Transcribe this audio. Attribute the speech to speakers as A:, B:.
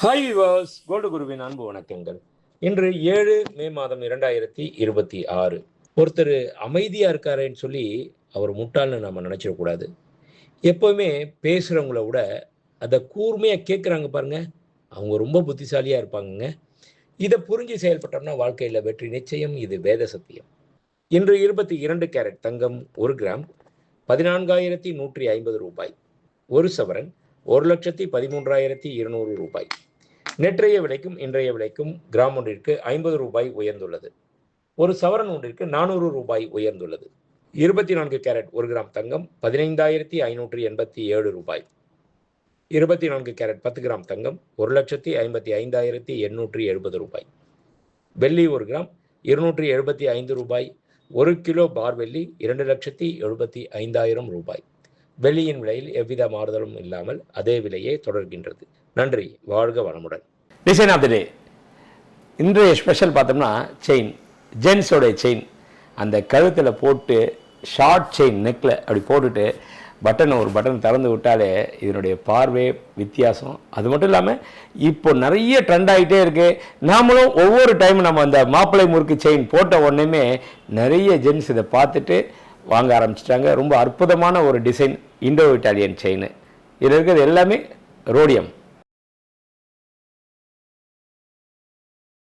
A: Hi விவாஸ், gold குருவின் அன்பு வணக்கங்கள். இன்று 7 மே மாதம் 2026. ஒருத்தர் அமைதியாக இருக்காருன்னு சொல்லி அவர் முட்டாள்னு நம்ம நினச்சிடக்கூடாது. எப்போவுமே பேசுகிறவங்கள விட அதை கூர்மையாக கேட்குறாங்க பாருங்க, அவங்க ரொம்ப புத்திசாலியாக இருப்பாங்கங்க. இதை புரிஞ்சு செயல்பட்டோம்னா வாழ்க்கையில் வெற்றி நிச்சயம். இது வேத சத்தியம். இன்று 22 கேரட் தங்கம் 1 கிராம் 14,150 ரூபாய். ஒரு சவரன் 1,13,200 ரூபாய். நேற்றைய விலைக்கும் இன்றைய விலைக்கும் கிராம் ஒன்றிற்கு 50 ரூபாய் உயர்ந்துள்ளது. ஒரு சவரன் ஒன்றிற்கு 400 ரூபாய் உயர்ந்துள்ளது. 24 கேரட் 1 கிராம் தங்கம் 15,587 ரூபாய். 24 கேரட் 10 கிராம் தங்கம் 1,55,870 ரூபாய். வெள்ளி 1 கிராம் 275 ரூபாய். 1 கிலோ பார் வெள்ளி 2,75,000 ரூபாய். வெள்ளியின் விலையில் எவ்வித மாறுதலும் இல்லாமல் அதே விலையே தொடர்கின்றது. நன்றி, வாழ்க வளமுடன்.
B: டிசைன் ஆஃப் தி டே. இன்றைய ஸ்பெஷல் பார்த்தோம்னா செயின், ஜென்ஸோடைய செயின். அந்த கழுத்தில் போட்டு ஷார்ட் செயின் நெக்கில் அப்படி போட்டுட்டு ஒரு பட்டன் திறந்து விட்டாலே இதனுடைய பார்வை வித்தியாசம். அது மட்டும் இல்லாமல் இப்போ நிறைய ட்ரெண்ட் ஆகிட்டே இருக்குது. நாமளும் ஒவ்வொரு டைமும் நம்ம அந்த மாப்பிள்ளை முறுக்கு செயின் போட்ட உடனேயுமே நிறைய ஜென்ஸ் இதை பார்த்துட்டு வாங்க ஆரம்பிச்சிட்டாங்க. ரொம்ப அற்புதமான ஒரு டிசைன், இண்டோ இட்டாலியன் செயின். இதில் இருக்கிறது எல்லாமே ரோடியம்.